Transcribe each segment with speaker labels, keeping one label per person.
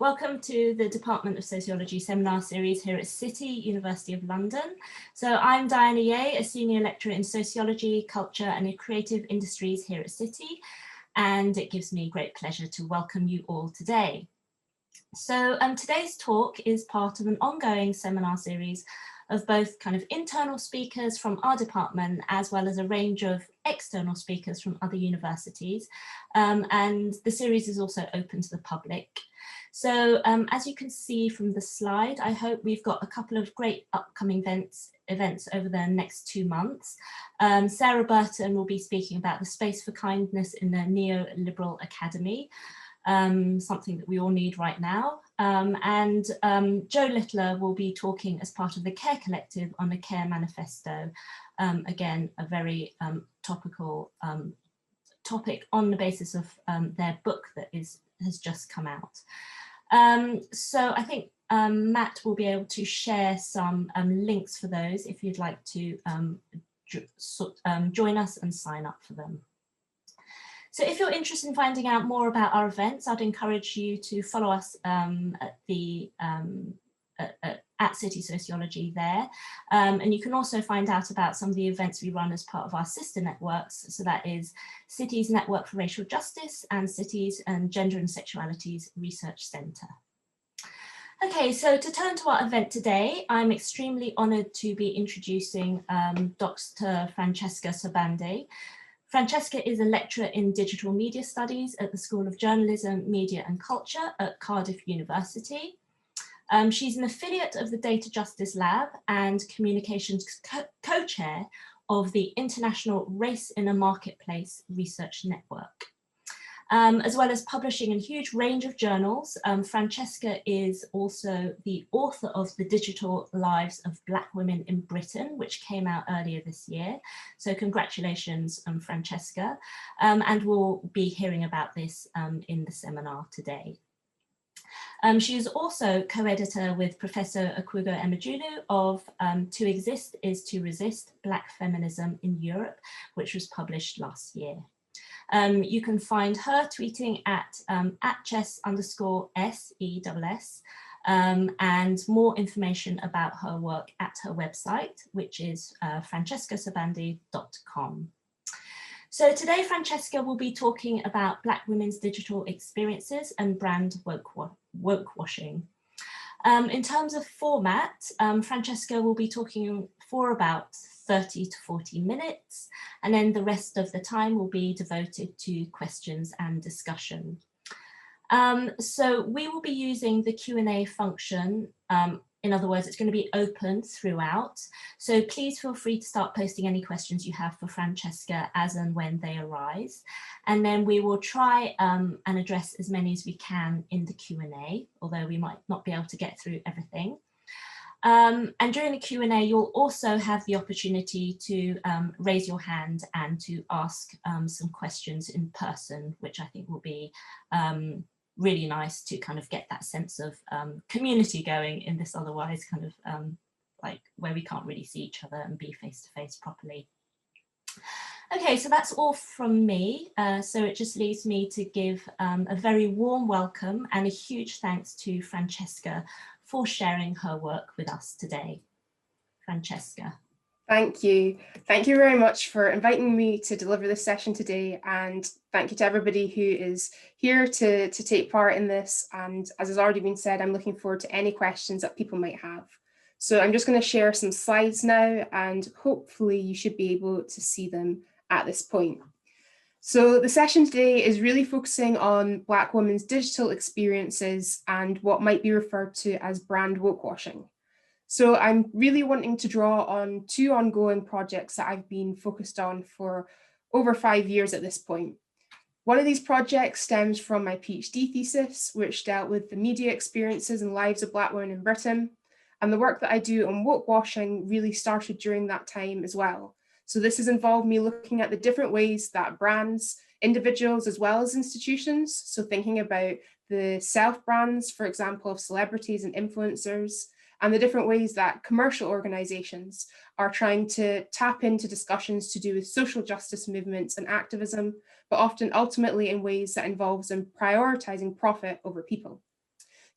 Speaker 1: Welcome to the Department of Sociology seminar series here at City, University of London. So I'm Diana Yeh, a senior lecturer in sociology, culture and creative industries here at City, and it gives me great pleasure to welcome you all today. So today's talk is part of an ongoing seminar series of both kind of internal speakers from our department as well as a range of external speakers from other universities. And the series is also open to the public. So as you can see from the slide, I hope we've got a couple of great upcoming events over the next 2 months. Sarah Burton will be speaking about the space for kindness in the neoliberal academy, something that we all need right now. And Jo Littler will be talking as part of the Care Collective on the Care Manifesto. Again, a very topical topic on the basis of their book that has just come out. So I think Matt will be able to share some links for those if you'd like to join us and sign up for them. So if you're interested in finding out more about our events, I'd encourage you to follow us at City Sociology there. And you can also find out about some of the events we run as part of our sister networks. So that is City's Network for Racial Justice and City's and Gender and Sexualities Research Centre. Okay, so to turn to our event today, I'm extremely honoured to be introducing Dr. Francesca Sobande. Francesca is a lecturer in digital media studies at the School of Journalism, Media and Culture at Cardiff University. She's an affiliate of the Data Justice Lab and communications co-chair of the International Race in a Marketplace Research Network. As well as publishing in a huge range of journals, Francesca is also the author of The Digital Lives of Black Women in Britain, which came out earlier this year. So congratulations, Francesca, and we'll be hearing about this in the seminar today. She is also co-editor with Professor Akwigo Emejulu of To Exist is to Resist, Black Feminism in Europe, which was published last year. You can find her tweeting at @chess_SESS and more information about her work at her website, which is francescasobande.com. So today, Francesca will be talking about Black women's digital experiences and brand woke washing. In terms of format, Francesca will be talking for about 30 to 40 minutes, and then the rest of the time will be devoted to questions and discussion. So we will be using the Q&A function. In other words, it's going to be open throughout. So please feel free to start posting any questions you have for Francesca as and when they arise. And then we will try and address as many as we can in the Q&A, although we might not be able to get through everything. And during the Q&A, you'll also have the opportunity to raise your hand and to ask some questions in person, which I think will be really nice to kind of get that sense of community going in this otherwise kind of like where we can't really see each other and be face to face properly. Okay, so that's all from me. So it just leaves me to give a very warm welcome and a huge thanks to Francesca for sharing her work with us today. Francesca.
Speaker 2: Thank you. Thank you very much for inviting me to deliver this session today, and thank you to everybody who is here to take part in this. And as has already been said, I'm looking forward to any questions that people might have. So I'm just going to share some slides now, and hopefully you should be able to see them at this point. So the session today is really focusing on Black women's digital experiences and what might be referred to as brand woke washing. So I'm really wanting to draw on 2 ongoing projects that I've been focused on for over 5 years at this point. One of these projects stems from my PhD thesis, which dealt with the media experiences and lives of Black women in Britain. And the work that I do on woke washing really started during that time as well. So this has involved me looking at the different ways that brands, individuals, as well as institutions, so thinking about the self-brands, for example, of celebrities and influencers, and the different ways that commercial organizations are trying to tap into discussions to do with social justice movements and activism, but often ultimately in ways that involves them prioritizing profit over people.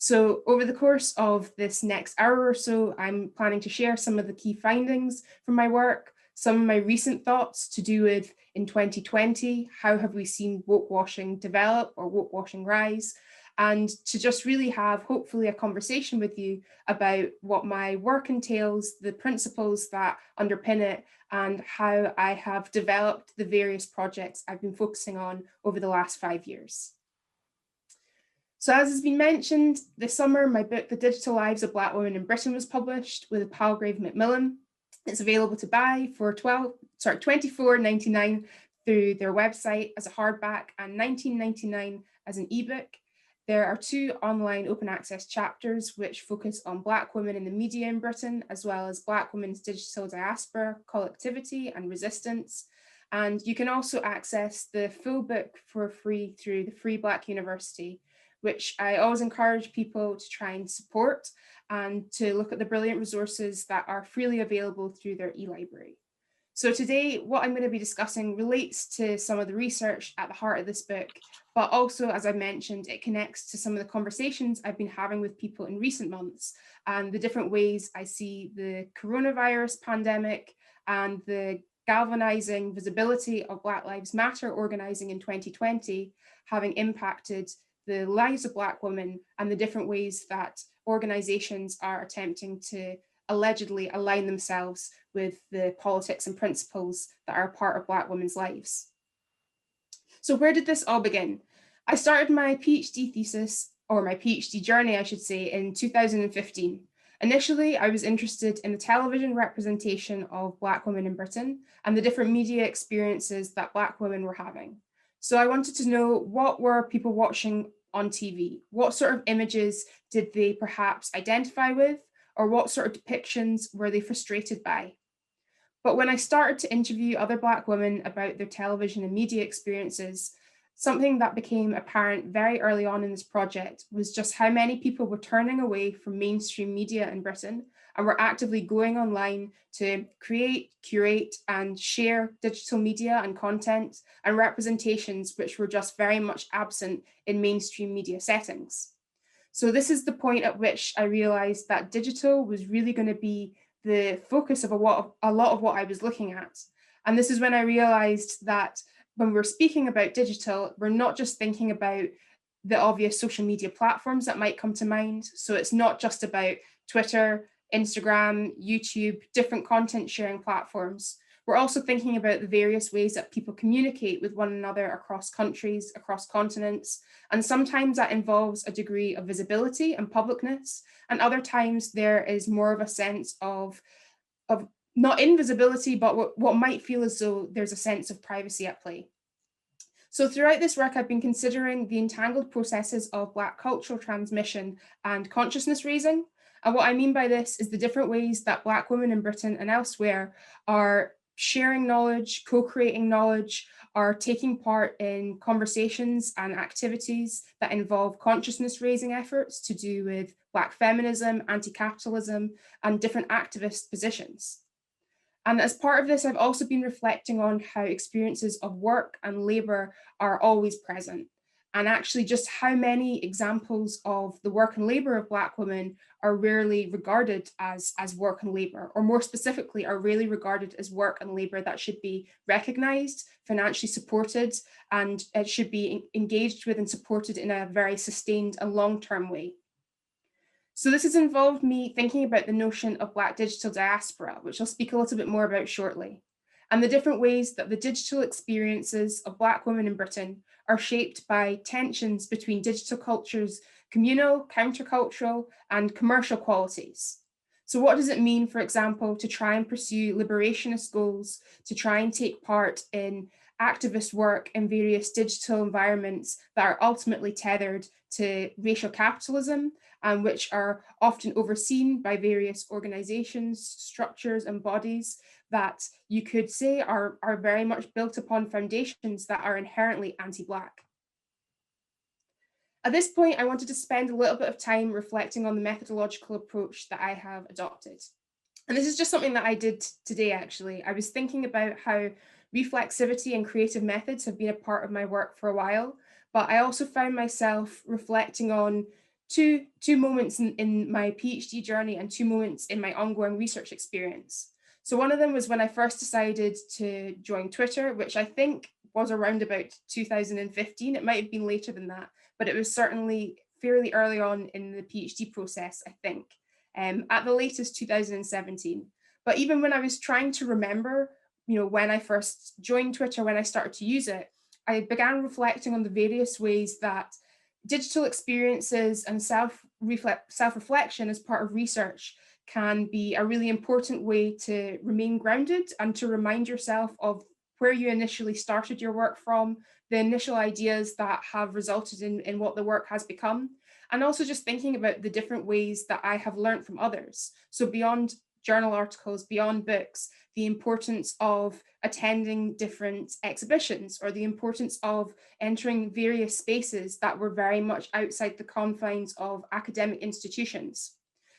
Speaker 2: So over the course of this next hour or so, I'm planning to share some of the key findings from my work, some of my recent thoughts to do with in 2020, how have we seen woke washing develop or woke washing rise, and to just really have hopefully a conversation with you about what my work entails, the principles that underpin it, and how I have developed the various projects I've been focusing on over the last 5 years. So as has been mentioned, this summer, my book, The Digital Lives of Black Women in Britain, was published with Palgrave Macmillan. It's available to buy for £24.99 through their website as a hardback and £19.99 as an ebook. There are 2 online open access chapters which focus on Black women in the media in Britain, as well as Black women's digital diaspora, collectivity and resistance. And you can also access the full book for free through the Free Black University, which I always encourage people to try and support and to look at the brilliant resources that are freely available through their e-library. So today, what I'm going to be discussing relates to some of the research at the heart of this book, but also, as I mentioned, it connects to some of the conversations I've been having with people in recent months and the different ways I see the coronavirus pandemic and the galvanizing visibility of Black Lives Matter organizing in 2020 having impacted the lives of Black women and the different ways that organizations are attempting to allegedly align themselves with the politics and principles that are a part of Black women's lives. So where did this all begin? I started my PhD thesis, or my PhD journey, I should say, in 2015. Initially, I was interested in the television representation of Black women in Britain and the different media experiences that Black women were having. So I wanted to know, what were people watching on TV? What sort of images did they perhaps identify with, or what sort of depictions were they frustrated by? But when I started to interview other Black women about their television and media experiences, something that became apparent very early on in this project was just how many people were turning away from mainstream media in Britain and were actively going online to create, curate, and share digital media and content and representations which were just very much absent in mainstream media settings. So this is the point at which I realized that digital was really going to be the focus of a lot of what I was looking at. And this is when I realized that when we're speaking about digital, we're not just thinking about the obvious social media platforms that might come to mind. So it's not just about Twitter, Instagram, YouTube, different content sharing platforms. We're also thinking about the various ways that people communicate with one another across countries, across continents. And sometimes that involves a degree of visibility and publicness. And other times there is more of a sense of not invisibility, but what might feel as though there's a sense of privacy at play. So throughout this work, I've been considering the entangled processes of Black cultural transmission and consciousness raising. And what I mean by this is the different ways that Black women in Britain and elsewhere are sharing knowledge, co-creating knowledge, are taking part in conversations and activities that involve consciousness raising efforts to do with Black feminism, anti-capitalism, and different activist positions. And as part of this, I've also been reflecting on how experiences of work and labor are always present, and actually just how many examples of the work and labor of Black women are rarely regarded as work and labor, or more specifically, are rarely regarded as work and labor that should be recognized, financially supported, and it should be engaged with and supported in a very sustained and long-term way. So this has involved me thinking about the notion of Black digital diaspora, which I'll speak a little bit more about shortly, and the different ways that the digital experiences of Black women in Britain are shaped by tensions between digital culture's communal, countercultural, and commercial qualities. So what does it mean, for example, to try and pursue liberationist goals, to try and take part in activist work in various digital environments that are ultimately tethered to racial capitalism, and which are often overseen by various organizations, structures, and bodies that you could say are very much built upon foundations that are inherently anti-Black. At this point, I wanted to spend a little bit of time reflecting on the methodological approach that I have adopted. And this is just something that I did today, actually. I was thinking about how reflexivity and creative methods have been a part of my work for a while, but I also found myself reflecting on two moments in my PhD journey and two moments in my ongoing research experience. So one of them was when I first decided to join Twitter, which I think was around about 2015. It might have been later than that, but it was certainly fairly early on in the PhD process, I think, at the latest 2017. But even when I was trying to remember, when I first joined Twitter, when I started to use it, I began reflecting on the various ways that digital experiences and self-reflection as part of research can be a really important way to remain grounded and to remind yourself of where you initially started your work from, the initial ideas that have resulted in what the work has become, and also just thinking about the different ways that I have learned from others. So beyond journal articles, beyond books, the importance of attending different exhibitions or the importance of entering various spaces that were very much outside the confines of academic institutions.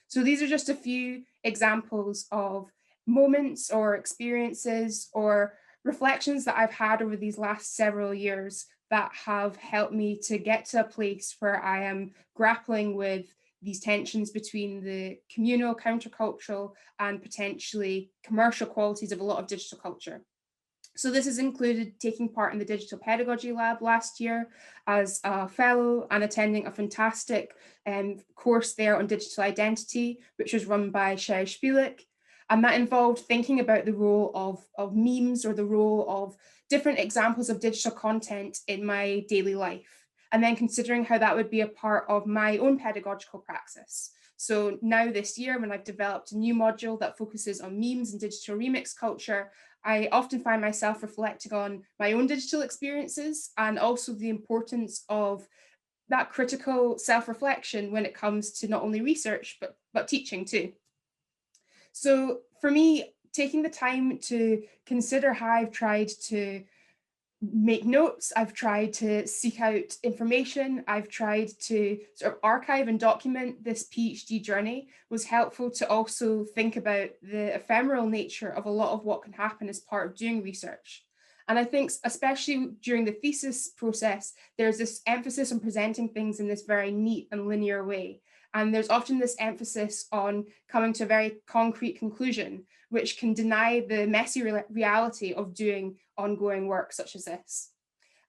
Speaker 2: So these are just a few examples of moments or experiences or reflections that I've had over these last several years that have helped me to get to a place where I am grappling with these tensions between the communal, countercultural, and potentially commercial qualities of a lot of digital culture. So this has included taking part in the Digital Pedagogy Lab last year as a fellow and attending a fantastic course there on digital identity, which was run by Sherry Spielik. And that involved thinking about the role of memes or the role of different examples of digital content in my daily life, and then considering how that would be a part of my own pedagogical praxis. So now this year, when I've developed a new module that focuses on memes and digital remix culture, I often find myself reflecting on my own digital experiences and also the importance of that critical self-reflection when it comes to not only research, but teaching too. So for me, taking the time to consider how I've tried to make notes, I've tried to seek out information, I've tried to sort of archive and document this PhD journey was helpful to also think about the ephemeral nature of a lot of what can happen as part of doing research. And I think especially during the thesis process, there's this emphasis on presenting things in this very neat and linear way. And there's often this emphasis on coming to a very concrete conclusion, which can deny the messy reality of doing ongoing work such as this.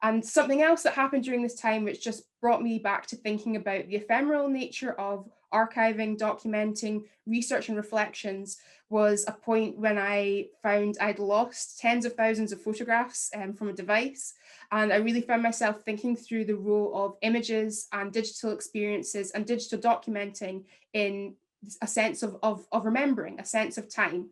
Speaker 2: And something else that happened during this time, which just brought me back to thinking about the ephemeral nature of archiving, documenting, research and reflections, was a point when I found I'd lost tens of thousands of photographs from a device. And I really found myself thinking through the role of images and digital experiences and digital documenting in a sense of remembering, a sense of time.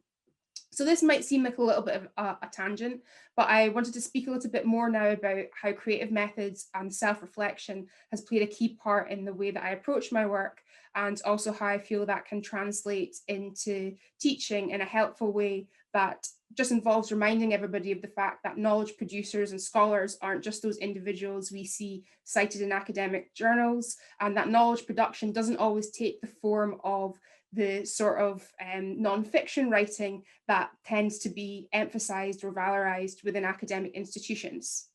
Speaker 2: So this might seem like a little bit of a tangent, but I wanted to speak a little bit more now about how creative methods and self-reflection has played a key part in the way that I approach my work, and also how I feel that can translate into teaching in a helpful way that just involves reminding everybody of the fact that knowledge producers and scholars aren't just those individuals we see cited in academic journals, and that knowledge production doesn't always take the form of the sort of non-fiction writing that tends to be emphasized or valorized within academic institutions.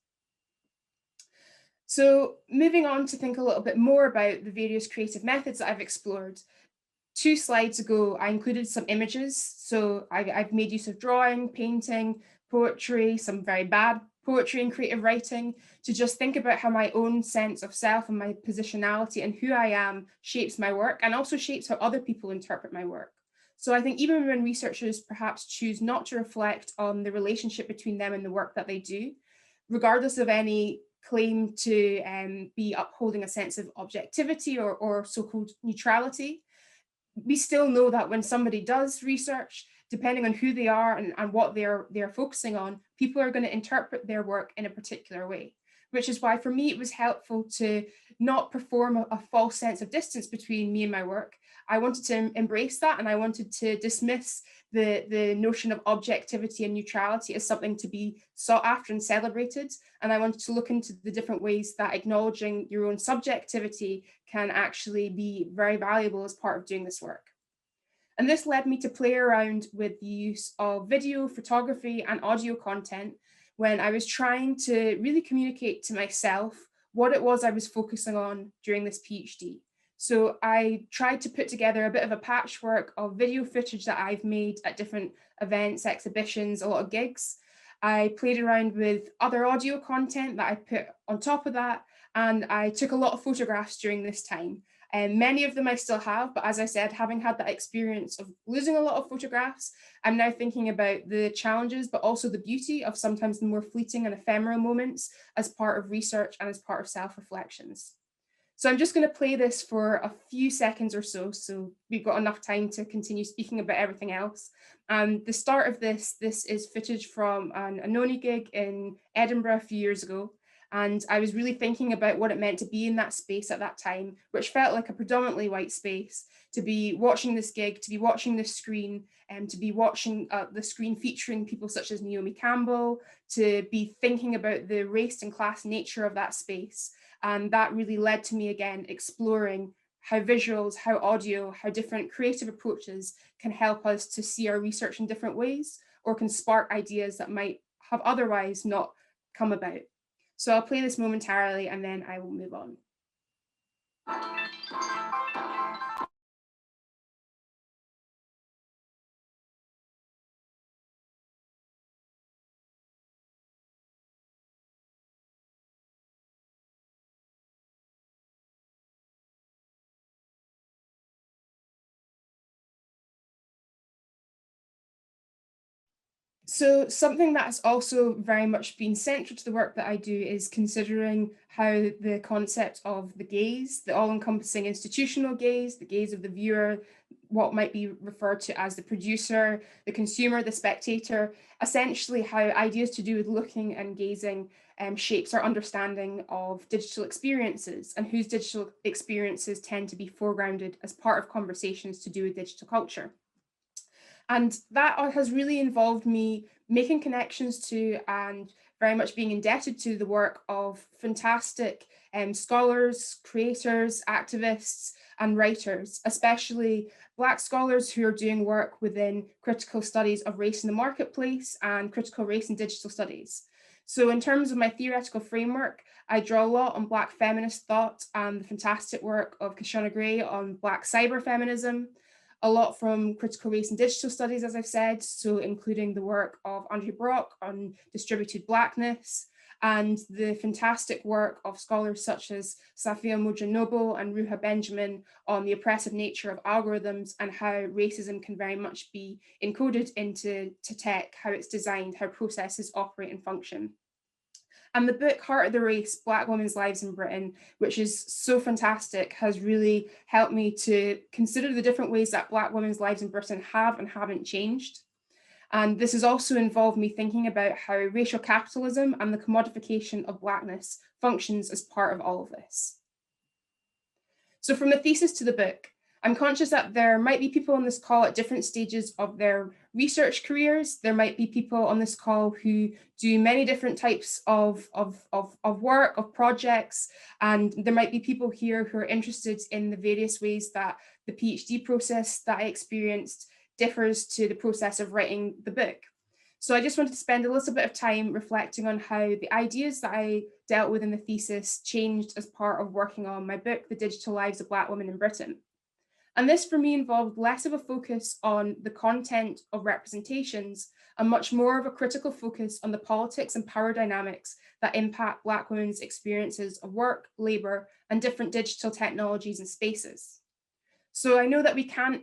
Speaker 2: So moving on to think a little bit more about the various creative methods that I've explored. 2 slides ago, I included some images. So I've made use of drawing, painting, poetry, some very bad poetry and creative writing, to just think about how my own sense of self and my positionality and who I am shapes my work, and also shapes how other people interpret my work. So I think even when researchers perhaps choose not to reflect on the relationship between them and the work that they do, regardless of any claim to be upholding a sense of objectivity or so-called neutrality, we still know that when somebody does research, depending on who they are and what they're focusing on, people are going to interpret their work in a particular way, which is why for me it was helpful to not perform a false sense of distance between me and my work. I wanted to embrace that, and I wanted to dismiss the notion of objectivity and neutrality as something to be sought after and celebrated. And I wanted to look into the different ways that acknowledging your own subjectivity can actually be very valuable as part of doing this work. And this led me to play around with the use of video, photography, and audio content when I was trying to really communicate to myself what it was I was focusing on during this PhD. So I tried to put together a bit of a patchwork of video footage that I've made at different events, exhibitions, a lot of gigs. I played around with other audio content that I put on top of that, and I took a lot of photographs during this time. And many of them I still have, but as I said, having had that experience of losing a lot of photographs, I'm now thinking about the challenges, but also the beauty of sometimes the more fleeting and ephemeral moments as part of research and as part of self-reflections. So I'm just going to play this for a few seconds or so we've got enough time to continue speaking about everything else. The start of this is footage from an Anoni gig in Edinburgh a few years ago. And I was really thinking about what it meant to be in that space at that time, which felt like a predominantly white space, to be watching this gig, to be watching this screen, and to be watching the screen featuring people such as Naomi Campbell, to be thinking about the race and class nature of that space. And that really led to me again exploring how visuals, how audio, how different creative approaches can help us to see our research in different ways, or can spark ideas that might have otherwise not come about. So I'll play this momentarily and then I will move on. So something that's also very much been central to the work that I do is considering how the concept of the gaze, the all-encompassing institutional gaze, the gaze of the viewer, what might be referred to as the producer, the consumer, the spectator, essentially how ideas to do with looking and gazing shapes our understanding of digital experiences, and whose digital experiences tend to be foregrounded as part of conversations to do with digital culture. And that has really involved me making connections to and very much being indebted to the work of fantastic scholars, creators, activists, and writers, especially Black scholars who are doing work within critical studies of race in the marketplace and critical race and digital studies. So in terms of my theoretical framework, I draw a lot on Black feminist thought and the fantastic work of Kishonna Gray on Black cyberfeminism, a lot from critical race and digital studies, as I've said, so including the work of Andrew Brock on distributed Blackness, and the fantastic work of scholars such as Safia Moja-Noble and Ruha Benjamin on the oppressive nature of algorithms and how racism can very much be encoded into tech, how it's designed, how processes operate and function. And the book Heart of the Race, Black Women's Lives in Britain, which is so fantastic, has really helped me to consider the different ways that Black women's lives in Britain have and haven't changed. And this has also involved me thinking about how racial capitalism and the commodification of Blackness functions as part of all of this. So from the thesis to the book, I'm conscious that there might be people on this call at different stages of their research careers. There might be people on this call who do many different types of work, of projects, and there might be people here who are interested in the various ways that the PhD process that I experienced differs to the process of writing the book. So I just wanted to spend a little bit of time reflecting on how the ideas that I dealt with in the thesis changed as part of working on my book, The Digital Lives of Black Women in Britain. And this for me involved less of a focus on the content of representations and much more of a critical focus on the politics and power dynamics that impact Black women's experiences of work, labour, and different digital technologies and spaces. So I know that we can't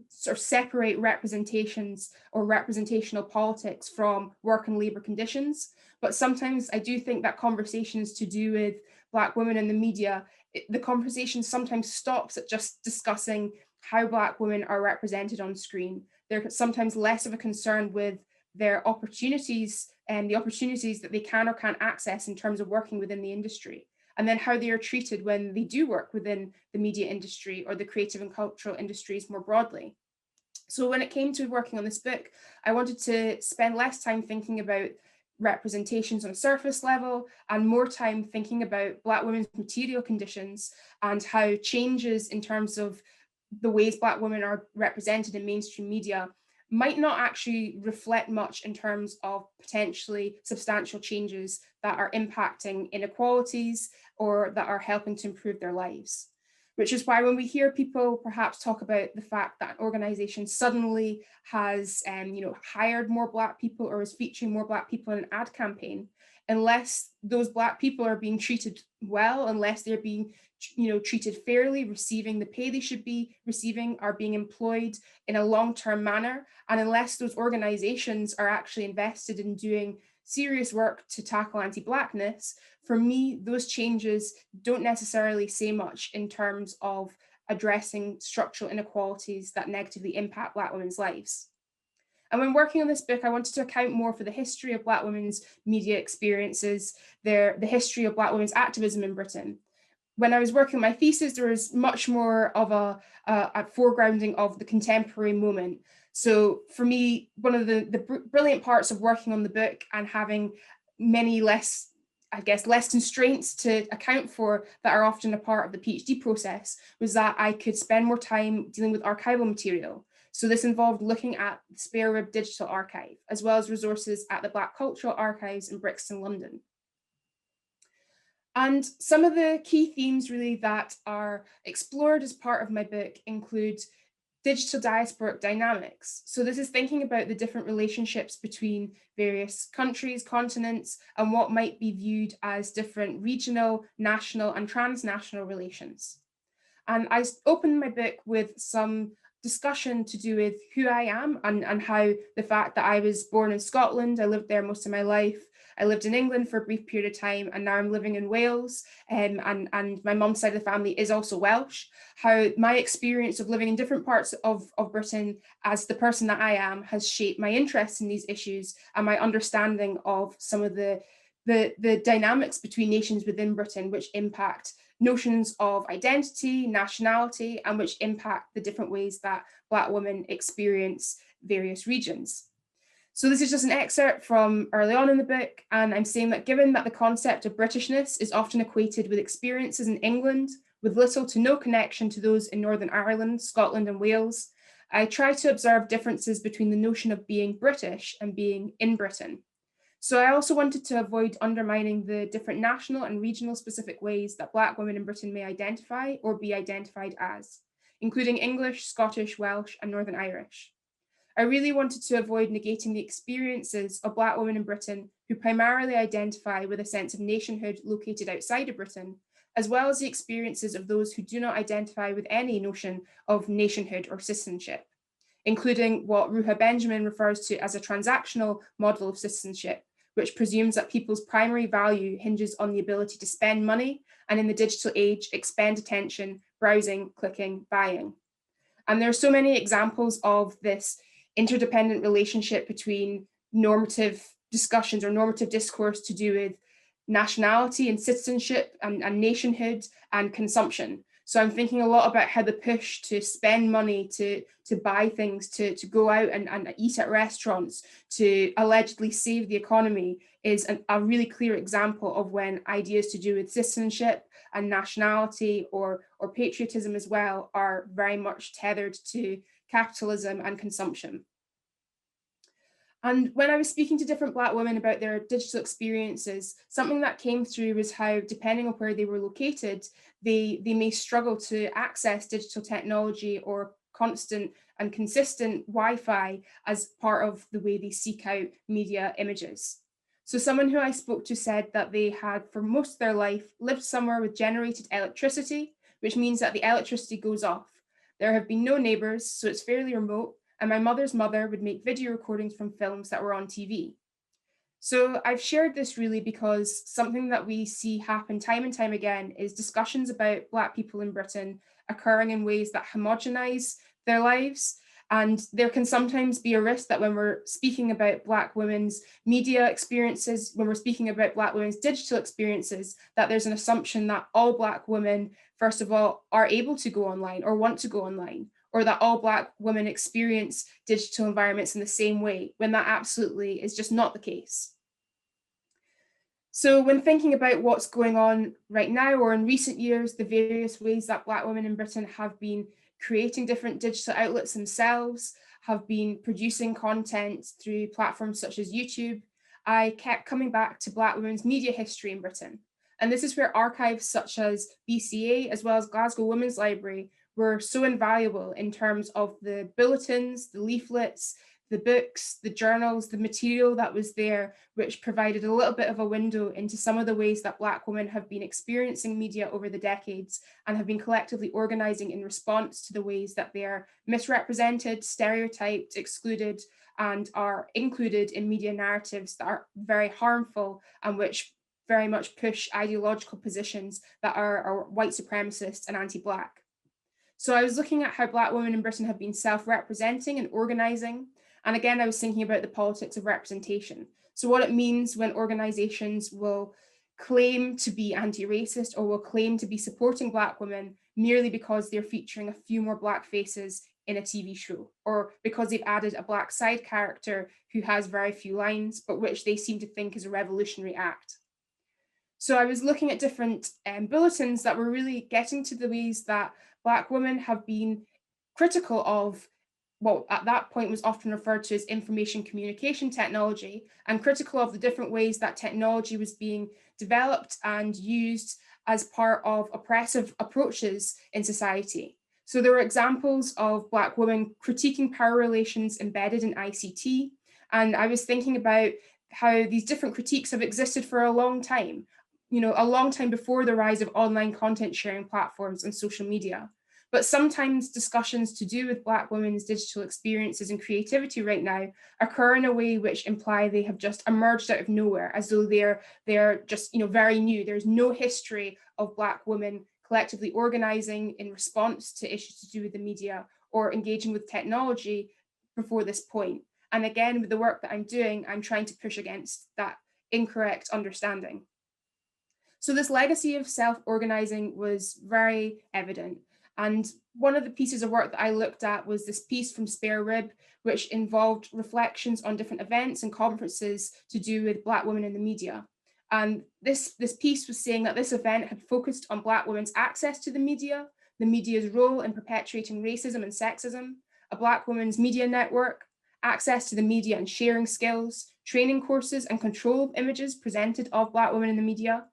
Speaker 2: sort of separate representations or representational politics from work and labour conditions, but sometimes I do think that conversations to do with Black women in the media, the conversation sometimes stops at just discussing how Black women are represented on screen. They're sometimes less of a concern with their opportunities and the opportunities that they can or can't access in terms of working within the industry, and then how they are treated when they do work within the media industry or the creative and cultural industries more broadly. So when it came to working on this book, I wanted to spend less time thinking about representations on a surface level and more time thinking about Black women's material conditions and how changes in terms of the ways Black women are represented in mainstream media might not actually reflect much in terms of potentially substantial changes that are impacting inequalities or that are helping to improve their lives. which is why when we hear people perhaps talk about the fact that an organization suddenly has hired more Black people or is featuring more Black people in an ad campaign, unless those Black people are being treated well, unless they're being treated fairly, receiving the pay they should be receiving, are being employed in a long-term manner, and unless those organizations are actually invested in doing serious work to tackle anti-Blackness, for me, those changes don't necessarily say much in terms of addressing structural inequalities that negatively impact Black women's lives. And when working on this book, I wanted to account more for the history of Black women's media experiences, the history of Black women's activism in Britain. When I was working on my thesis, there was much more of a foregrounding of the contemporary moment. So for me, one of the brilliant parts of working on the book and having many less constraints to account for that are often a part of the PhD process was that I could spend more time dealing with archival material. So this involved looking at the Spare Rib Digital Archive, as well as resources at the Black Cultural Archives in Brixton, London. And some of the key themes really that are explored as part of my book include digital diasporic dynamics. So this is thinking about the different relationships between various countries, continents, and what might be viewed as different regional, national, and transnational relations. And I opened my book with some discussion to do with who I am and how the fact that I was born in Scotland, I lived there most of my life, I lived in England for a brief period of time, and now I'm living in Wales, and my mum's side of the family is also Welsh, how my experience of living in different parts of Britain as the person that I am has shaped my interest in these issues and my understanding of some of the dynamics between nations within Britain, which impact notions of identity, nationality, and which impact the different ways that Black women experience various regions. So this is just an excerpt from early on in the book, and I'm saying that given that the concept of Britishness is often equated with experiences in England, with little to no connection to those in Northern Ireland, Scotland, and Wales, I try to observe differences between the notion of being British and being in Britain. So I also wanted to avoid undermining the different national and regional specific ways that Black women in Britain may identify or be identified as, including English, Scottish, Welsh, and Northern Irish. I really wanted to avoid negating the experiences of Black women in Britain who primarily identify with a sense of nationhood located outside of Britain, as well as the experiences of those who do not identify with any notion of nationhood or citizenship, including what Ruha Benjamin refers to as a transactional model of citizenship, which presumes that people's primary value hinges on the ability to spend money and in the digital age, expend attention, browsing, clicking, buying. And there are so many examples of this interdependent relationship between normative discussions or normative discourse to do with nationality and citizenship and nationhood and consumption. So I'm thinking a lot about how the push to spend money, to buy things, to go out and eat at restaurants, to allegedly save the economy is a really clear example of when ideas to do with citizenship and nationality or patriotism as well are very much tethered to capitalism and consumption. And when I was speaking to different Black women about their digital experiences, something that came through was how, depending on where they were located, they may struggle to access digital technology or constant and consistent Wi-Fi as part of the way they seek out media images. So someone who I spoke to said that they had, for most of their life, lived somewhere with generated electricity, which means that the electricity goes off. There have been no neighbors, so it's fairly remote, and my mother's mother would make video recordings from films that were on TV. So I've shared this really because something that we see happen time and time again is discussions about Black people in Britain occurring in ways that homogenize their lives. And there can sometimes be a risk that when we're speaking about Black women's media experiences, when we're speaking about Black women's digital experiences, that there's an assumption that all Black women, first of all, are able to go online or want to go online, or that all Black women experience digital environments in the same way, when that absolutely is just not the case. So when thinking about what's going on right now or in recent years, the various ways that Black women in Britain have been creating different digital outlets themselves, have been producing content through platforms such as YouTube, I kept coming back to Black women's media history in Britain. And this is where archives such as BCA, as well as Glasgow Women's Library, were so invaluable in terms of the bulletins, the leaflets, the books, the journals, the material that was there, which provided a little bit of a window into some of the ways that Black women have been experiencing media over the decades and have been collectively organising in response to the ways that they are misrepresented, stereotyped, excluded, and are included in media narratives that are very harmful and which very much push ideological positions that are white supremacist and anti-Black. So I was looking at how Black women in Britain have been self-representing and organising. And again, I was thinking about the politics of representation. So what it means when organisations will claim to be anti-racist or will claim to be supporting Black women merely because they're featuring a few more Black faces in a TV show, or because they've added a Black side character who has very few lines, but which they seem to think is a revolutionary act. So I was looking at different bulletins that were really getting to the ways that Black women have been critical of what at that point was often referred to as information communication technology, and critical of the different ways that technology was being developed and used as part of oppressive approaches in society. So there were examples of Black women critiquing power relations embedded in ICT, and I was thinking about how these different critiques have existed for a long time, a long time before the rise of online content sharing platforms and social media. But sometimes discussions to do with Black women's digital experiences and creativity right now occur in a way which imply they have just emerged out of nowhere, as though they're just very new. There's no history of Black women collectively organizing in response to issues to do with the media or engaging with technology before this point. And again, with the work that I'm doing, I'm trying to push against that incorrect understanding. So this legacy of self-organizing was very evident. And one of the pieces of work that I looked at was this piece from Spare Rib, which involved reflections on different events and conferences to do with Black women in the media. And this piece was saying that this event had focused on Black women's access to the media's role in perpetuating racism and sexism, a Black women's media network, access to the media and sharing skills, training courses and control of images presented of Black women in the media,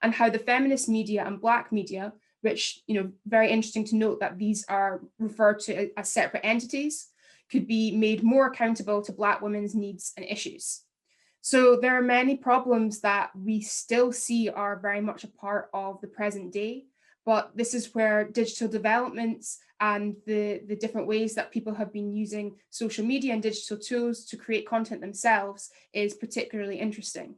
Speaker 2: and how the feminist media and Black media, which, very interesting to note that these are referred to as separate entities, could be made more accountable to Black women's needs and issues. So there are many problems that we still see are very much a part of the present day, but this is where digital developments and the different ways that people have been using social media and digital tools to create content themselves is particularly interesting.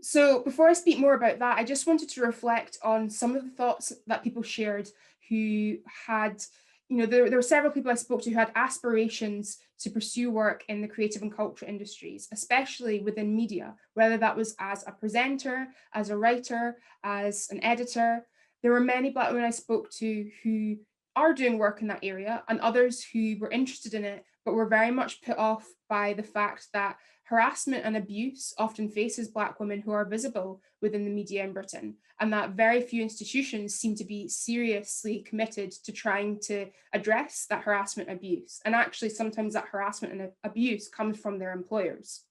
Speaker 2: So before I speak more about that, I just wanted to reflect on some of the thoughts that people shared who had, there were several people I spoke to who had aspirations to pursue work in the creative and cultural industries, especially within media, whether that was as a presenter, as a writer, as an editor. There were many Black women I spoke to who are doing work in that area, and others who were interested in it, but were very much put off by the fact that harassment and abuse often faces Black women who are visible within the media in Britain, and that very few institutions seem to be seriously committed to trying to address that harassment and abuse. And actually, sometimes that harassment and abuse comes from their employers.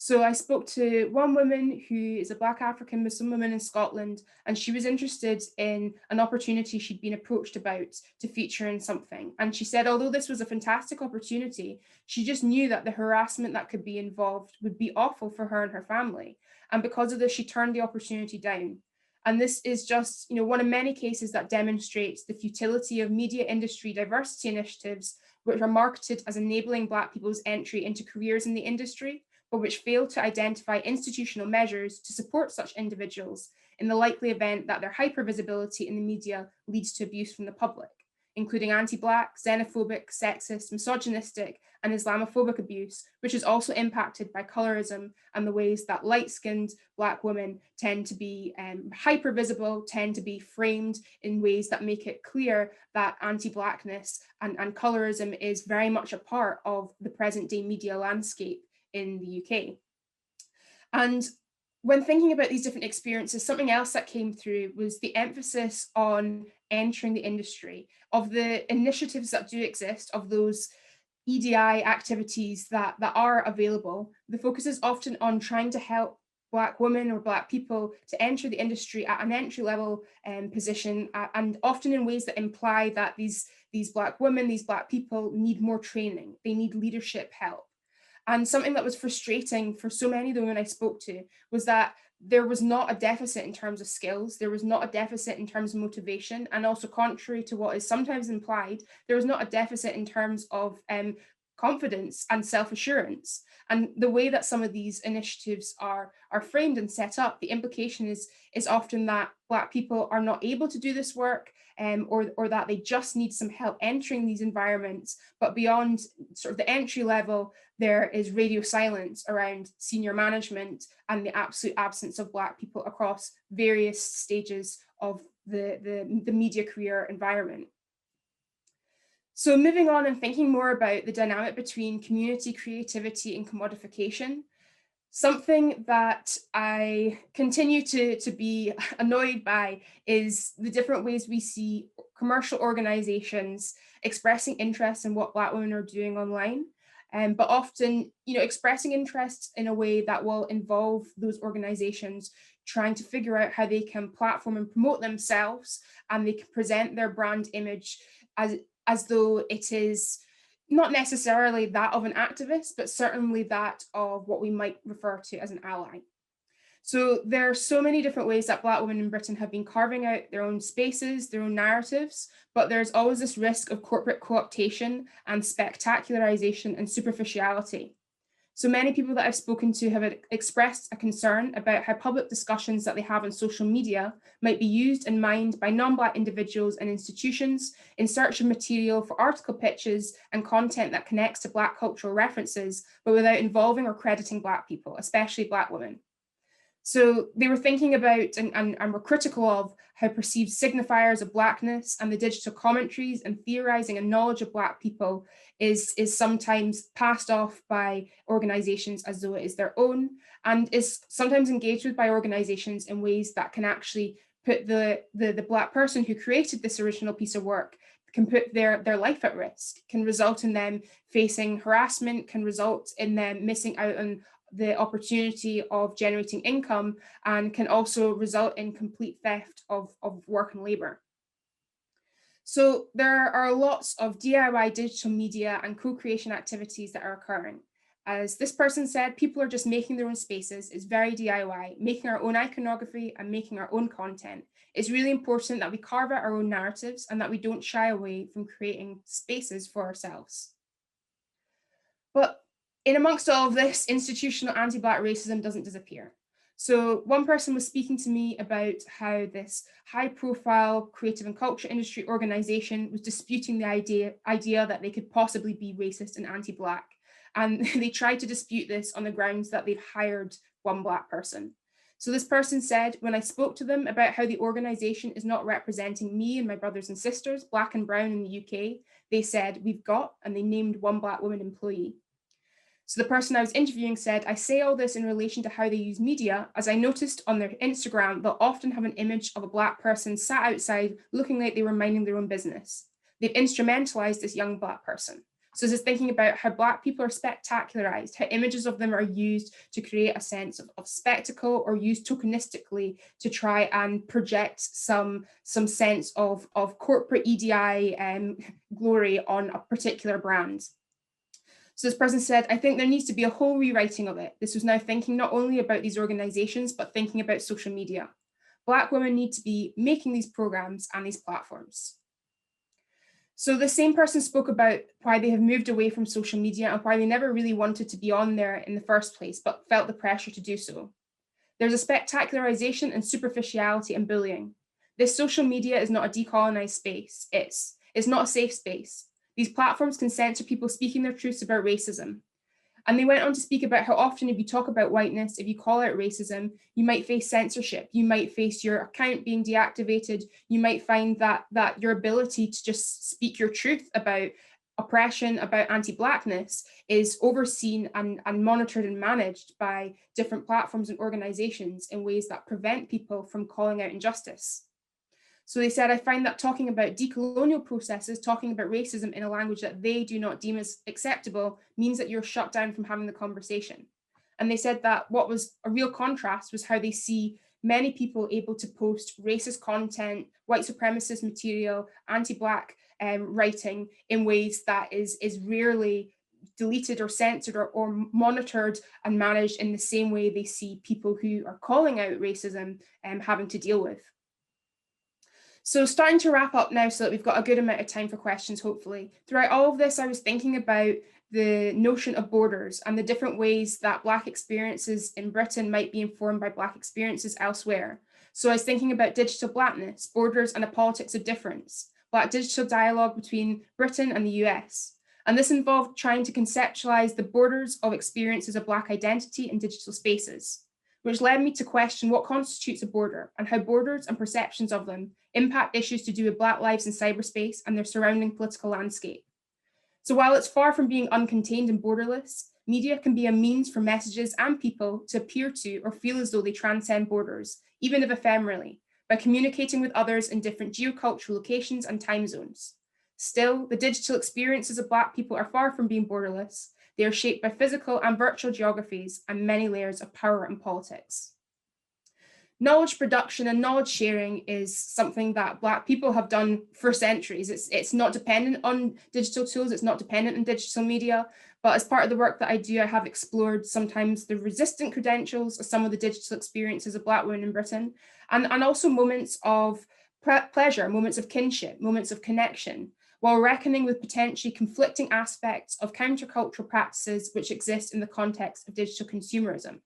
Speaker 2: So I spoke to one woman who is a Black African Muslim woman in Scotland, and she was interested in an opportunity she'd been approached about to feature in something. And she said, although this was a fantastic opportunity, she just knew that the harassment that could be involved would be awful for her and her family. And because of this, she turned the opportunity down. And this is just, one of many cases that demonstrates the futility of media industry diversity initiatives, which are marketed as enabling Black people's entry into careers in the industry, but which fail to identify institutional measures to support such individuals in the likely event that their hypervisibility in the media leads to abuse from the public, including anti-Black, xenophobic, sexist, misogynistic, and Islamophobic abuse, which is also impacted by colorism and the ways that light-skinned Black women tend to be hypervisible, tend to be framed in ways that make it clear that anti-Blackness and colorism is very much a part of the present-day media landscape in the UK. And when thinking about these different experiences, something else that came through was the emphasis on entering the industry, of the initiatives that do exist, of those EDI activities that are available. The focus is often on trying to help Black women or Black people to enter the industry at an entry-level position, and often in ways that imply that these Black women, these Black people need more training, they need leadership help. And something that was frustrating for so many of the women I spoke to was that there was not a deficit in terms of skills, there was not a deficit in terms of motivation, and also contrary to what is sometimes implied, there was not a deficit in terms of confidence and self-assurance. And the way that some of these initiatives are framed and set up, the implication is often that Black people are not able to do this work, or that they just need some help entering these environments. But beyond sort of the entry level, there is radio silence around senior management and the absolute absence of Black people across various stages of the media career environment. So moving on and thinking more about the dynamic between community, creativity, and commodification, something that I continue to be annoyed by is the different ways we see commercial organizations expressing interest in what Black women are doing online. But often, expressing interest in a way that will involve those organizations trying to figure out how they can platform and promote themselves, and they can present their brand image as though it is not necessarily that of an activist, but certainly that of what we might refer to as an ally. So there are so many different ways that Black women in Britain have been carving out their own spaces, their own narratives, but there's always this risk of corporate co-optation and spectacularization and superficiality. So many people that I've spoken to have expressed a concern about how public discussions that they have on social media might be used and mined by non-Black individuals and institutions in search of material for article pitches and content that connects to Black cultural references, but without involving or crediting Black people, especially Black women. So they were thinking about and were critical of how perceived signifiers of Blackness and the digital commentaries and theorizing and knowledge of Black people is sometimes passed off by organizations as though it is their own, and is sometimes engaged with by organizations in ways that can actually put the Black person who created this original piece of work, can put their life at risk, can result in them facing harassment, can result in them missing out on the opportunity of generating income, and can also result in complete theft of work and labor. So there are lots of DIY digital media and co-creation activities that are occurring. As this person said, people are just making their own spaces. It's very DIY, making our own iconography and making our own content. It's really important that we carve out our own narratives and that we don't shy away from creating spaces for ourselves. But in amongst all of this, institutional anti-Black racism doesn't disappear. So one person was speaking to me about how this high-profile creative and culture industry organization was disputing the idea that they could possibly be racist and anti-Black. And they tried to dispute this on the grounds that they've hired one Black person. So this person said, when I spoke to them about how the organization is not representing me and my brothers and sisters, Black and brown in the UK, they said, we've got, and they named one Black woman employee. So the person I was interviewing said, I say all this in relation to how they use media, as I noticed on their Instagram, they'll often have an image of a Black person sat outside looking like they were minding their own business. They've instrumentalized this young Black person. So this is thinking about how Black people are spectacularized, how images of them are used to create a sense of spectacle, or used tokenistically to try and project some sense of corporate EDI glory on a particular brand. So this person said, I think there needs to be a whole rewriting of it. This was now thinking not only about these organizations, but thinking about social media. Black women need to be making these programs and these platforms. So the same person spoke about why they have moved away from social media and why they never really wanted to be on there in the first place, but felt the pressure to do so. There's a spectacularization and superficiality and bullying. This social media is not a decolonized space. It's not a safe space. These platforms can censor people speaking their truths about racism. And they went on to speak about how often if you talk about whiteness, if you call out racism, you might face censorship, you might face your account being deactivated, you might find that your ability to just speak your truth about oppression, about anti-Blackness is overseen and monitored and managed by different platforms and organizations in ways that prevent people from calling out injustice. So they said, I find that talking about decolonial processes, talking about racism in a language that they do not deem as acceptable, means that you're shut down from having the conversation. And they said that what was a real contrast was how they see many people able to post racist content, white supremacist material, anti-Black writing in ways that is rarely deleted or censored or monitored and managed in the same way they see people who are calling out racism having to deal with. So starting to wrap up now so that we've got a good amount of time for questions, hopefully. Throughout all of this, I was thinking about the notion of borders and the different ways that Black experiences in Britain might be informed by Black experiences elsewhere. So I was thinking about digital Blackness, borders and a politics of difference, Black digital dialogue between Britain and the US. And this involved trying to conceptualize the borders of experiences of Black identity in digital spaces, which led me to question what constitutes a border and how borders and perceptions of them impact issues to do with Black lives in cyberspace and their surrounding political landscape. So while it's far from being uncontained and borderless, media can be a means for messages and people to appear to or feel as though they transcend borders, even if ephemerally, by communicating with others in different geocultural locations and time zones. Still, the digital experiences of Black people are far from being borderless. They are shaped by physical and virtual geographies and many layers of power and politics. Knowledge production and knowledge sharing is something that Black people have done for centuries. It's not dependent on digital tools, it's not dependent on digital media, but as part of the work that I do, I have explored sometimes the resistant credentials of some of the digital experiences of Black women in Britain, and also moments of pleasure, moments of kinship, moments of connection, while reckoning with potentially conflicting aspects of countercultural practices which exist in the context of digital consumerism.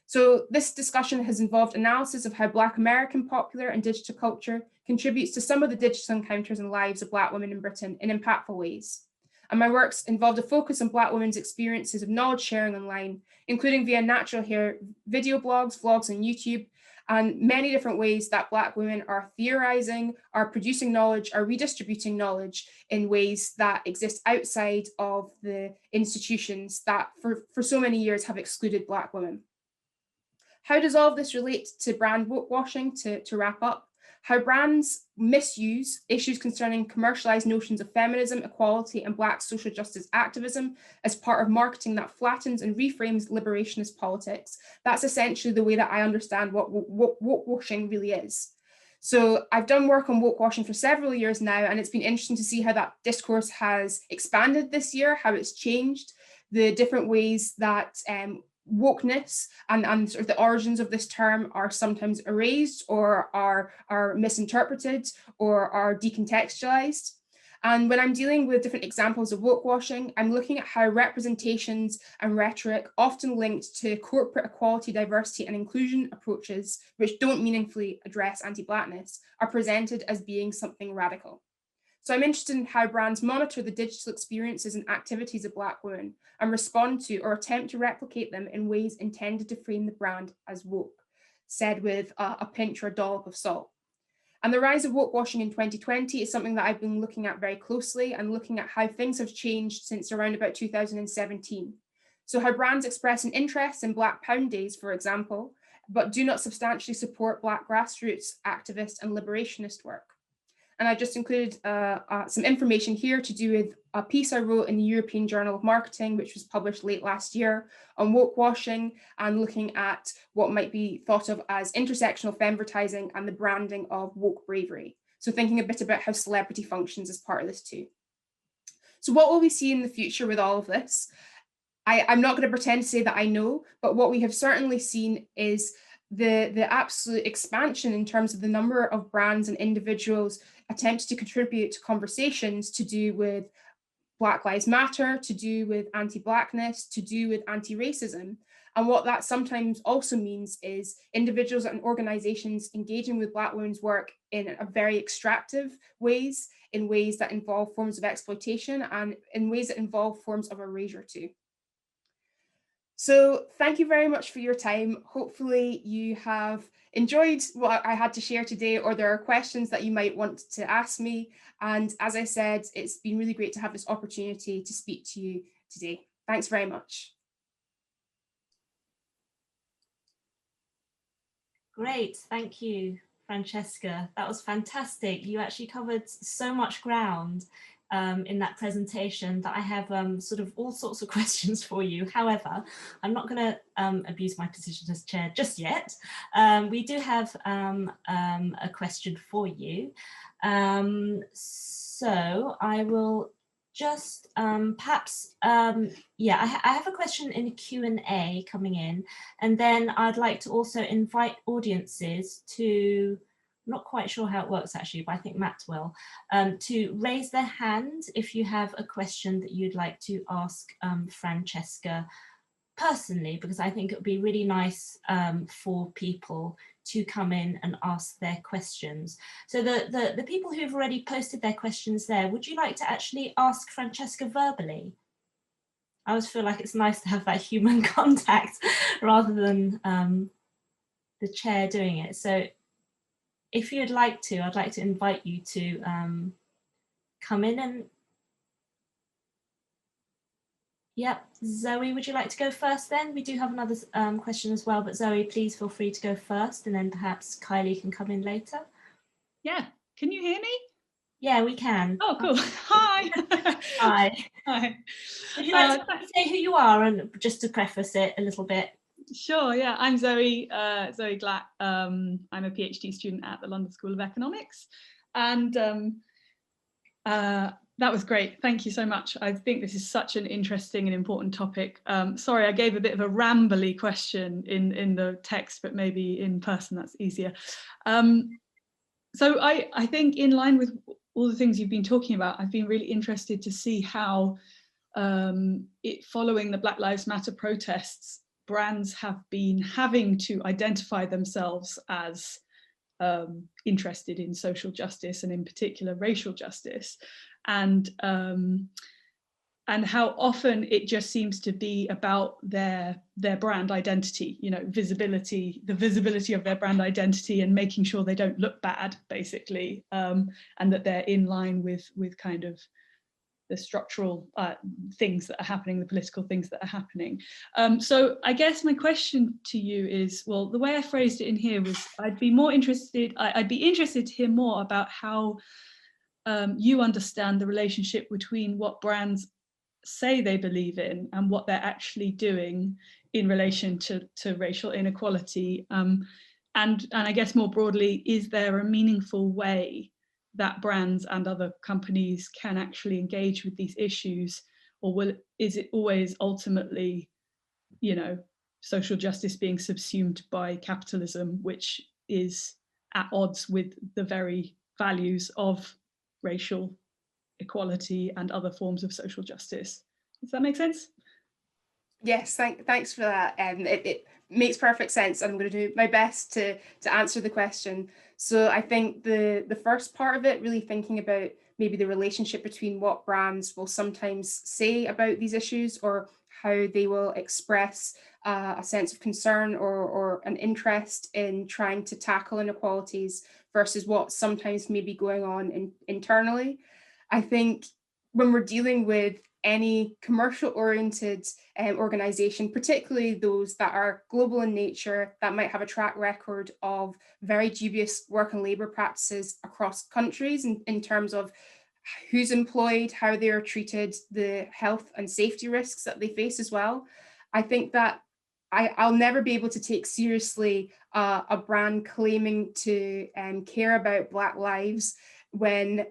Speaker 2: So this discussion has involved analysis of how Black American popular and digital culture contributes to some of the digital encounters and lives of Black women in Britain in impactful ways. And my works involved a focus on Black women's experiences of knowledge sharing online, including via natural hair video blogs, vlogs on YouTube, and many different ways that Black women are theorizing, are producing knowledge, are redistributing knowledge in ways that exist outside of the institutions that for so many years have excluded Black women. How does all of this relate to brand woke washing, to wrap up? How brands misuse issues concerning commercialized notions of feminism, equality, and Black social justice activism as part of marketing that flattens and reframes liberationist politics. That's essentially the way that I understand what woke washing really is. So I've done work on woke washing for several years now, and it's been interesting to see how that discourse has expanded this year, how it's changed, the different ways that wokeness and sort of the origins of this term are sometimes erased or are misinterpreted or are decontextualized. And when I'm dealing with different examples of woke washing, I'm looking at how representations and rhetoric often linked to corporate equality, diversity, and inclusion approaches, which don't meaningfully address anti-Blackness, are presented as being something radical. So I'm interested in how brands monitor the digital experiences and activities of Black women and respond to or attempt to replicate them in ways intended to frame the brand as woke, said with a pinch or a dollop of salt. And the rise of woke washing in 2020 is something that I've been looking at very closely and looking at how things have changed since around about 2017. So how brands express an interest in Black Pound Days, for example, but do not substantially support Black grassroots activist and liberationist work. And I've just included some information here to do with a piece I wrote in the European Journal of Marketing, which was published late last year, on woke washing and looking at what might be thought of as intersectional femvertising and the branding of woke bravery. So thinking a bit about how celebrity functions as part of this too. So what will we see in the future with all of this? I'm not going to pretend to say that I know, but what we have certainly seen is the absolute expansion in terms of the number of brands and individuals attempting to contribute to conversations to do with Black Lives Matter, to do with anti-Blackness, to do with anti-racism. And what that sometimes also means is individuals and organizations engaging with Black women's work in a very extractive ways, in ways that involve forms of exploitation and in ways that involve forms of erasure too. So thank you very much for your time. Hopefully you have enjoyed what I had to share today, or there are questions that you might want to ask me. And as I said, it's been really great to have this opportunity to speak to you today. Thanks very much.
Speaker 1: Great, thank you, Francesca. That was fantastic. You actually covered so much ground in that presentation that I have sort of all sorts of questions for you. However, I'm not going to abuse my position as chair just yet. We do have a question for you. So I will just perhaps, yeah, I have a question in a Q&A coming in, and then I'd like to also invite audiences to, I'm not quite sure how it works actually, but I think Matt will, to raise their hand if you have a question that you'd like to ask Francesca personally, because I think it would be really nice for people to come in and ask their questions. So the people who've already posted their questions there, would you like to actually ask Francesca verbally? I always feel like it's nice to have that human contact rather than the chair doing it. So if you'd like to, I'd like to invite you to come in and, yep, Zoe, would you like to go first then? We do have another question as well, but Zoe, please feel free to go first, and then perhaps Kylie can come in later.
Speaker 3: Yeah, can you hear me?
Speaker 1: Yeah, we can.
Speaker 3: Oh, cool. Hi.
Speaker 1: Hi.
Speaker 3: Hi.
Speaker 1: Would you like to say who you are, and just to preface it a little bit?
Speaker 3: Sure, yeah, I'm Zoe, Zoe Glatt. I'm a PhD student at the London School of Economics, and that was great. Thank you so much. I think this is such an interesting and important topic. Sorry, I gave a bit of a rambly question in the text, but maybe in person that's easier. So I think in line with all the things you've been talking about, I've been really interested to see how following the Black Lives Matter protests, brands have been having to identify themselves as interested in social justice, and in particular racial justice, and how often it just seems to be about their brand identity, you know, visibility, the visibility of their brand identity, and making sure they don't look bad, basically, and that they're in line with kind of the structural things that are happening, the political things that are happening. So I guess my question to you is, well, the way I phrased it in here was, I'd be interested to hear more about how you understand the relationship between what brands say they believe in and what they're actually doing in relation to racial inequality. And I guess more broadly, is there a meaningful way that brands and other companies can actually engage with these issues, or is it always ultimately, you know, social justice being subsumed by capitalism, which is at odds with the very values of racial equality and other forms of social justice? Does that make sense?
Speaker 2: Yes, thanks for that. It makes perfect sense. I'm going to do my best to answer the question. So I think the first part of it, really thinking about maybe the relationship between what brands will sometimes say about these issues, or how they will express a sense of concern or an interest in trying to tackle inequalities, versus what sometimes may be going on internally. I think when we're dealing with any commercial-oriented organization, particularly those that are global in nature, that might have a track record of very dubious work and labour practices across countries in terms of who's employed, how they are treated, the health and safety risks that they face as well. I think that I'll never be able to take seriously a brand claiming to care about Black lives when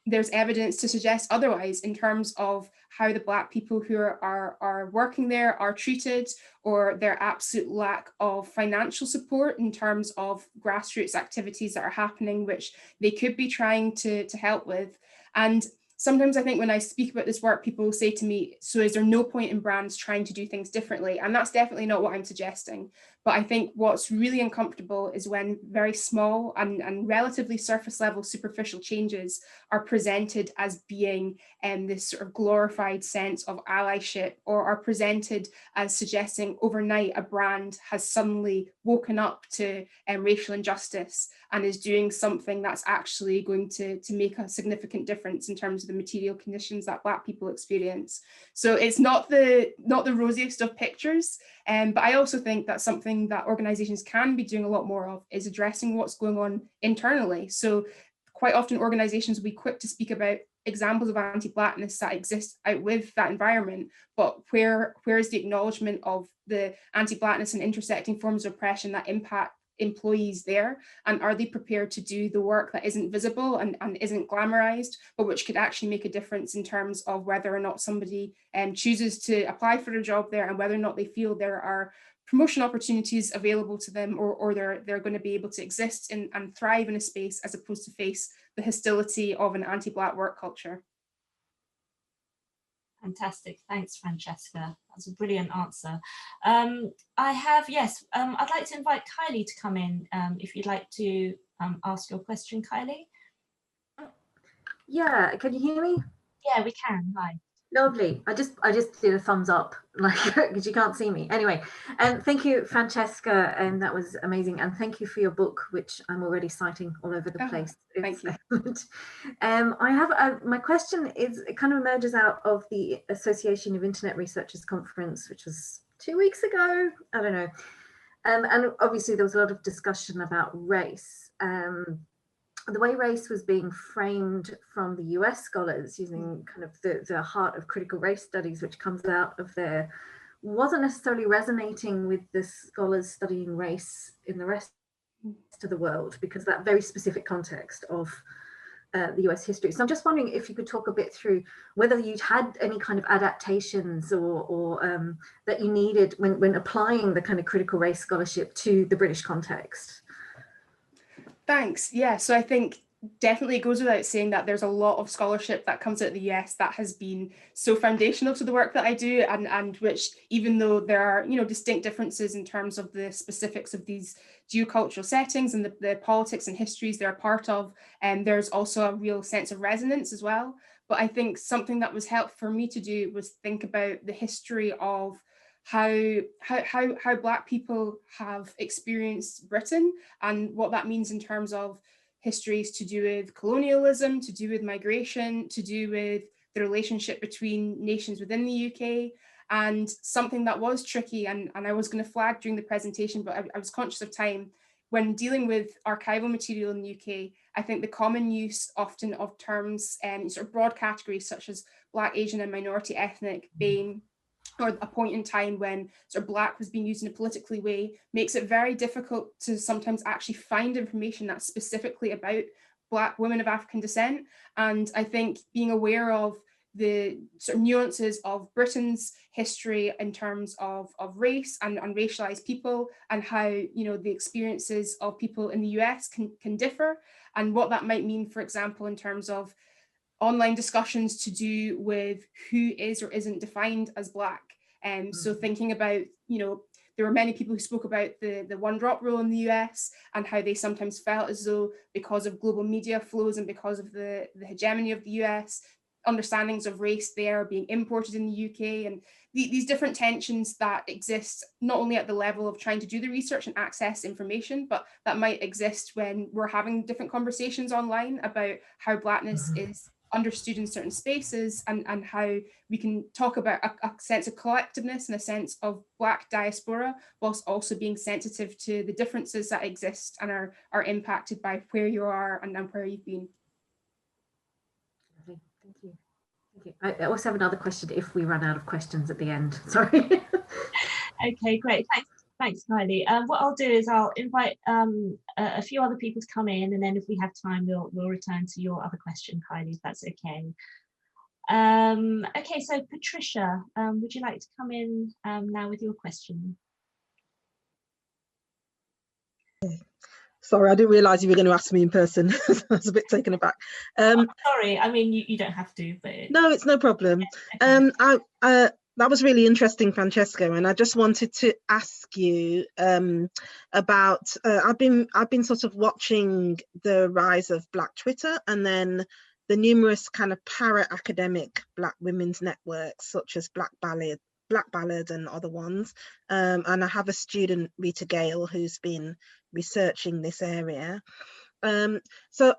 Speaker 2: there's evidence to suggest otherwise, in terms of how the Black people who are working there are treated, or their absolute lack of financial support in terms of grassroots activities that are happening, which they could be trying to help with. And sometimes I think when I speak about this work, people say to me, so is there no point in brands trying to do things differently? And that's definitely not what I'm suggesting. But I think what's really uncomfortable is when very small and relatively surface level superficial changes are presented as being this sort of glorified sense of allyship, or are presented as suggesting overnight a brand has suddenly woken up to racial injustice and is doing something that's actually going to make a significant difference in terms of the material conditions that Black people experience. So it's not the rosiest of pictures, but I also think that's something that organizations can be doing a lot more of, is addressing what's going on internally. So quite often organizations will be quick to speak about examples of anti-Blackness that exist out with that environment, but where is the acknowledgement of the anti-Blackness and intersecting forms of oppression that impact employees there, and are they prepared to do the work that isn't visible and isn't glamorized, but which could actually make a difference in terms of whether or not somebody chooses to apply for a job there, and whether or not they feel there are promotion opportunities available to them, or they're going to be able to exist in and thrive in a space as opposed to face the hostility of an anti-Black work culture.
Speaker 1: Fantastic, thanks Francesca, that's a brilliant answer. I'd like to invite Kylie to come in if you'd like to ask your question, Kylie.
Speaker 4: Yeah, can you hear me?
Speaker 1: Yeah, we can. Hi.
Speaker 4: Lovely. I just did a thumbs up, like, because you can't see me. Anyway, and thank you, Francesca, and that was amazing. And thank you for your book, which I'm already citing all over the place.
Speaker 2: Thank you.
Speaker 4: I have my question is, it kind of emerges out of the Association of Internet Researchers conference, which was 2 weeks ago. I don't know. And obviously there was a lot of discussion about race. The way race was being framed from the US scholars using kind of the heart of critical race studies, which comes out of there, wasn't necessarily resonating with the scholars studying race in the rest of the world, because that very specific context of the US history. So I'm just wondering if you could talk a bit through whether you'd had any kind of adaptations or that you needed when applying the kind of critical race scholarship to the British context.
Speaker 2: Thanks. Yeah, so I think definitely it goes without saying that there's a lot of scholarship that comes out of the US that has been so foundational to the work that I do, and which, even though there are, you know, distinct differences in terms of the specifics of these geocultural settings and the politics and histories they're a part of, and there's also a real sense of resonance as well. But I think something that was helpful for me to do was think about the history of how Black people have experienced Britain, and what that means in terms of histories to do with colonialism, to do with migration, to do with the relationship between nations within the UK. And something that was tricky, and I was going to flag during the presentation, but I was conscious of time, when dealing with archival material in the UK, I think the common use often of terms and sort of broad categories such as Black, Asian and minority ethnic being, or a point in time when sort of Black was being used in a politically way, makes it very difficult to sometimes actually find information that's specifically about Black women of African descent. And I think being aware of the sort of nuances of Britain's history in terms of race and racialized people, and how, you know, the experiences of people in the US can differ, and what that might mean, for example, in terms of online discussions to do with who is or isn't defined as Black. So thinking about, you know, there were many people who spoke about the one drop rule in the US, and how they sometimes felt as though, because of global media flows and because of the hegemony of the US, understandings of race there being imported in the UK, and these different tensions that exist not only at the level of trying to do the research and access information, but that might exist when we're having different conversations online about how Blackness is understood in certain spaces, and how we can talk about a sense of collectiveness and a sense of Black diaspora, whilst also being sensitive to the differences that exist and are impacted by where you are and where you've been.
Speaker 4: Thank you. Thank you. I also have another question if we run out of questions at the end. Sorry.
Speaker 1: Okay, great. Thanks, Kylie. What I'll do is I'll invite a few other people to come in, and then if we have time, we'll return to your other question, Kylie, if that's okay. Okay, so Patricia, would you like to come in now with your question?
Speaker 5: Sorry, I didn't realise you were going to ask me in person. I was a bit taken aback.
Speaker 1: Sorry, I mean, you don't have to, but...
Speaker 5: No, it's no problem. Okay. That was really interesting, Francesca, and I just wanted to ask you about. I've been sort of watching the rise of Black Twitter, and then the numerous kind of para-academic Black women's networks, such as Black Ballad and other ones. And I have a student, Rita Gale, who's been researching this area. So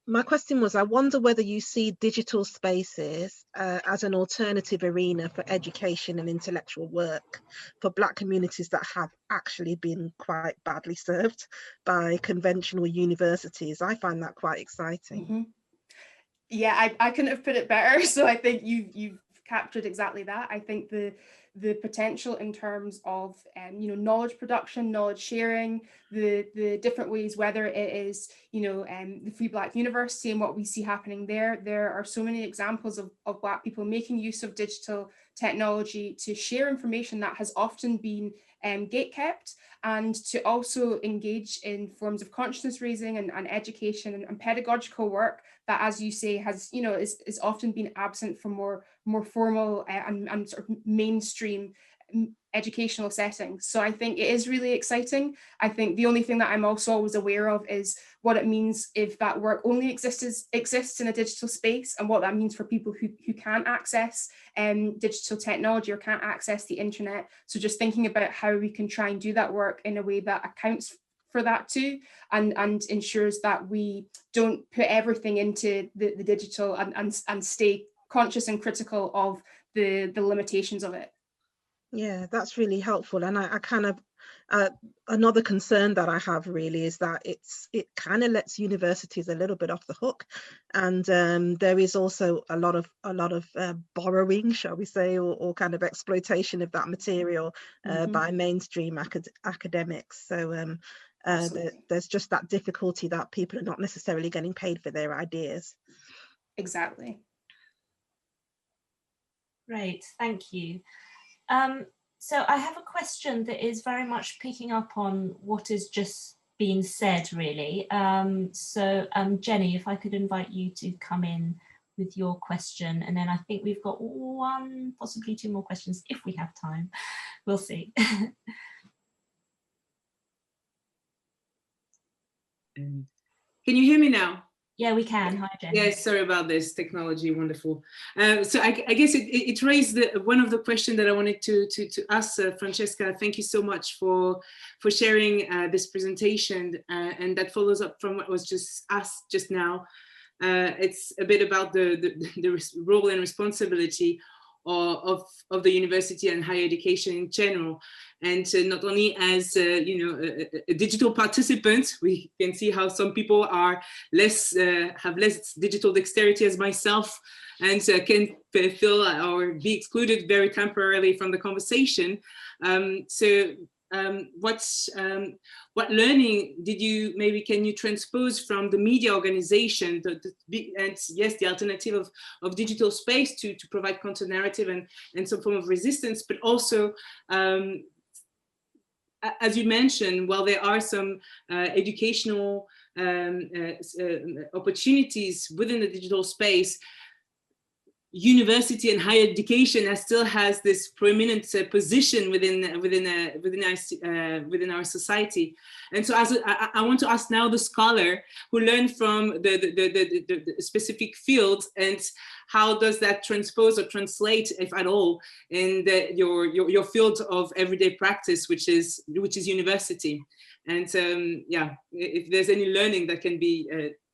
Speaker 5: my question was, I wonder whether you see digital spaces as an alternative arena for education and intellectual work for Black communities that have actually been quite badly served by conventional universities. I find that quite exciting.
Speaker 2: Mm-hmm. Yeah, I couldn't have put it better. So I think you've captured exactly that. I think the potential in terms of knowledge production, knowledge sharing, the different ways, whether it is the Free Black University and what we see happening there are so many examples of Black people making use of digital technology to share information that has often been gatekept, and to also engage in forms of consciousness raising and education and pedagogical work that, as you say, has is often been absent from more formal and sort of mainstream educational settings. So I think it is really exciting. I think the only thing that I'm also always aware of is what it means if that work only exists in a digital space, and what that means for people who can't access digital technology or can't access the internet. So just thinking about how we can try and do that work in a way that accounts for that too, and ensures that we don't put everything into the digital and stay conscious and critical of the limitations of it.
Speaker 5: Yeah, that's really helpful. And I kind of another concern that I have really is that it kind of lets universities a little bit off the hook, and there is also a lot of borrowing, shall we say, or kind of exploitation of that material by mainstream academics. So there's just that difficulty that people are not necessarily getting paid for their ideas.
Speaker 2: Exactly.
Speaker 1: Great, thank you. So I have a question that is very much picking up on what has just been said, really. So Jenny, if I could invite you to come in with your question, and then I think we've got one, possibly two more questions if we have time. We'll see.
Speaker 6: Can you hear me now?
Speaker 1: Yeah, we can. Hi, Jenny.
Speaker 6: Yeah, sorry about this technology. Wonderful. So I guess it raised one of the questions that I wanted to ask Francesca. Thank you so much for sharing this presentation, and that follows up from what was just asked just now. It's a bit about the role and responsibility of the university and higher education in general, and not only as a digital participant. We can see how some people are have less digital dexterity as myself, and can feel or be excluded very temporarily from the conversation. What learning did you, maybe can you transpose from the media organization, and yes, the alternative of digital space to provide counter narrative and some form of resistance, but also, as you mentioned, while there are some educational opportunities within the digital space, university and higher education still has this prominent position within our society. And so I want to ask now the scholar who learned from the specific field, and how does that transpose or translate, if at all, in your field of everyday practice, which is university. And yeah, if there's any learning that can be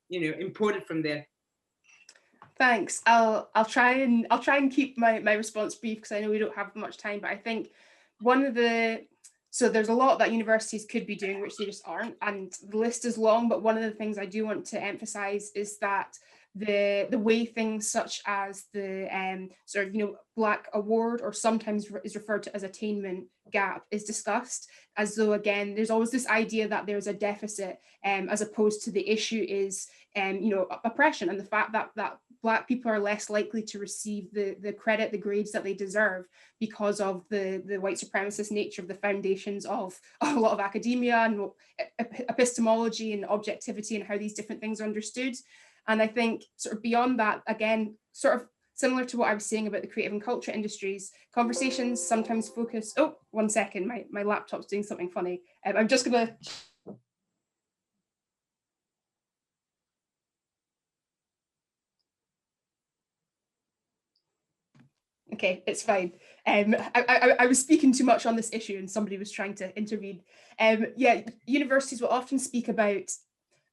Speaker 6: imported from there.
Speaker 2: Thanks. I'll try and keep my response brief, because I know we don't have much time, but I think so there's a lot that universities could be doing which they just aren't, and the list is long, but one of the things I do want to emphasize is that the way things such as the sort of Black Award, or sometimes is referred to as attainment gap, is discussed as though, again, there's always this idea that there's a deficit, as opposed to the issue is oppression, and the fact that Black people are less likely to receive the credit, the grades that they deserve, because of the white supremacist nature of the foundations of a lot of academia and epistemology and objectivity, and how these different things are understood. And I think sort of beyond that, again, sort of similar to what I was saying about the creative and culture industries, conversations sometimes focus, oh, 1 second, my laptop's doing something funny. I'm just gonna, okay, it's fine. I was speaking too much on this issue and somebody was trying to intervene. Yeah, universities will often speak about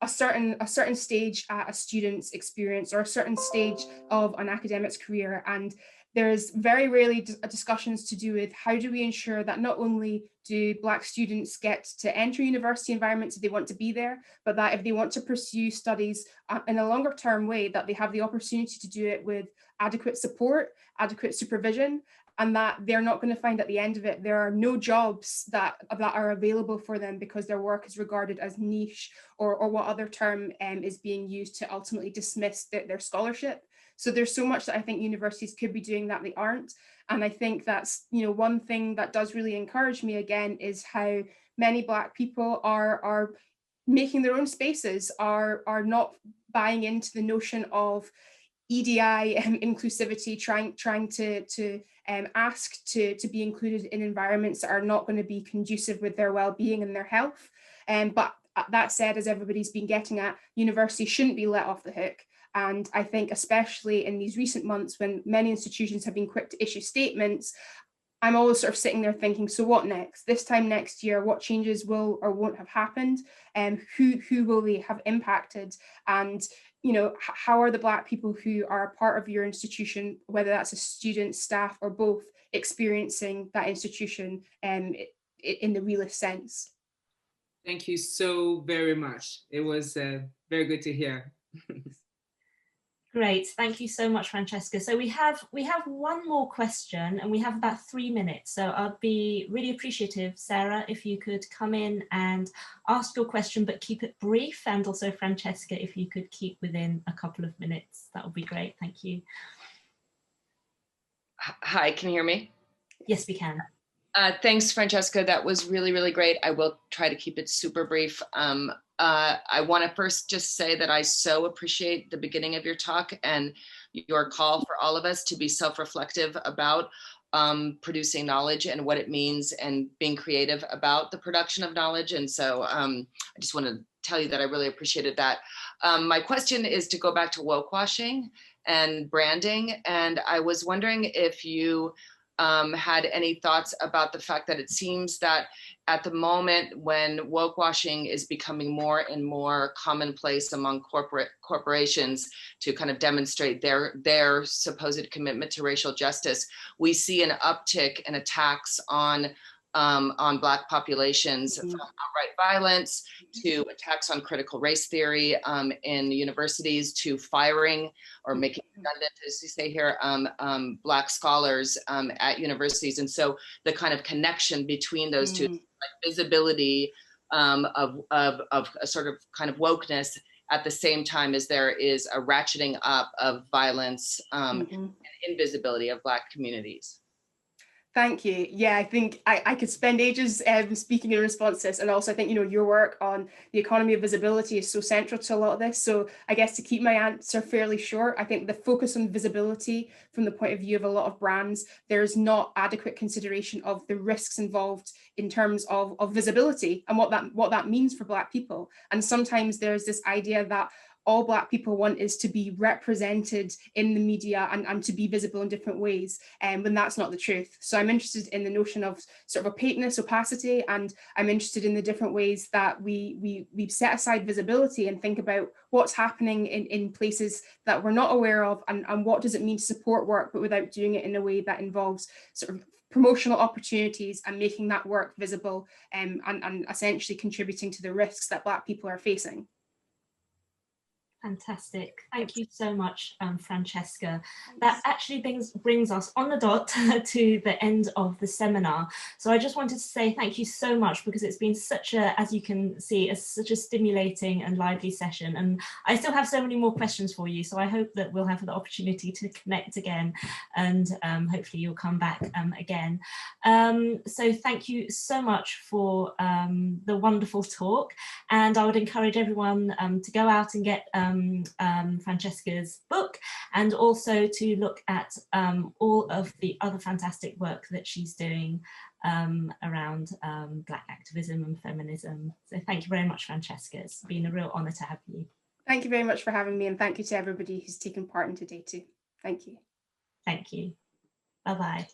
Speaker 2: a certain stage at a student's experience or a certain stage of an academic's career. And there's very rarely discussions to do with how do we ensure that not only do Black students get to enter university environments if they want to be there, but that if they want to pursue studies in a longer term way, that they have the opportunity to do it with adequate support, adequate supervision, and that they're not going to find at the end of it there are no jobs that are available for them because their work is regarded as niche, or what other term is being used to ultimately dismiss their scholarship. So there's so much that I think universities could be doing that they aren't. And I think that's, one thing that does really encourage me again is how many Black people are making their own spaces, are not buying into the notion of EDI inclusivity, trying to ask to be included in environments that are not going to be conducive with their well-being and their health. But that said, as everybody's been getting at, universities shouldn't be let off the hook. And I think especially in these recent months when many institutions have been quick to issue statements, I'm always sort of sitting there thinking, so what next? This time next year, what changes will or won't have happened? And who will they have impacted? And how are the Black people who are a part of your institution, whether that's a student, staff, or both, experiencing that institution in the realist sense?
Speaker 6: Thank you so very much. It was very good to hear.
Speaker 1: Great, thank you so much, Francesca. So we have one more question, and we have about 3 minutes. So I'd be really appreciative, Sarah, if you could come in and ask your question, but keep it brief. And also Francesca, if you could keep within a couple of minutes, that would be great. Thank you.
Speaker 7: Hi, can you hear me?
Speaker 1: Yes, we can.
Speaker 7: Thanks, Francesca. That was really, really great. I will try to keep it super brief. I want to first just say that I so appreciate the beginning of your talk and your call for all of us to be self-reflective about producing knowledge and what it means and being creative about the production of knowledge. And so I just want to tell you that I really appreciated that. My question is to go back to woke washing and branding. And I was wondering if you had any thoughts about the fact that it seems that at the moment when woke washing is becoming more and more commonplace among corporations to kind of demonstrate their supposed commitment to racial justice, we see an uptick in attacks on Black populations, from outright violence to attacks on critical race theory in universities, to firing or making redundant, as you say here, Black scholars at universities. And so the kind of connection between those two, like visibility of a sort of kind of wokeness at the same time as there is a ratcheting up of violence and invisibility of Black communities.
Speaker 2: Thank you. Yeah, I think I could spend ages speaking in response to this. And also I think, your work on the economy of visibility is so central to a lot of this. So I guess to keep my answer fairly short, I think the focus on visibility from the point of view of a lot of brands, there's not adequate consideration of the risks involved in terms of visibility and what that means for Black people. And sometimes there's this idea that all Black people want is to be represented in the media and to be visible in different ways, when that's not the truth. So I'm interested in the notion of sort of opaqueness, opacity, and I'm interested in the different ways that we set aside visibility and think about what's happening in places that we're not aware of, and what does it mean to support work, but without doing it in a way that involves sort of promotional opportunities and making that work visible, and essentially contributing to the risks that Black people are facing.
Speaker 1: Fantastic. Thank you so much, Francesca. That actually brings us on the dot to the end of the seminar. So I just wanted to say thank you so much, because it's been such a, as you can see, such a stimulating and lively session. And I still have so many more questions for you. So I hope that we'll have the opportunity to connect again, and hopefully you'll come back again. So thank you so much for the wonderful talk. And I would encourage everyone to go out and get Francesca's book, and also to look at all of the other fantastic work that she's doing around Black activism and feminism. So thank you very much, Francesca. It's been a real honour to have you.
Speaker 2: Thank you very much for having me, and thank you to everybody who's taken part in today too. Thank you.
Speaker 1: Thank you. Bye-bye.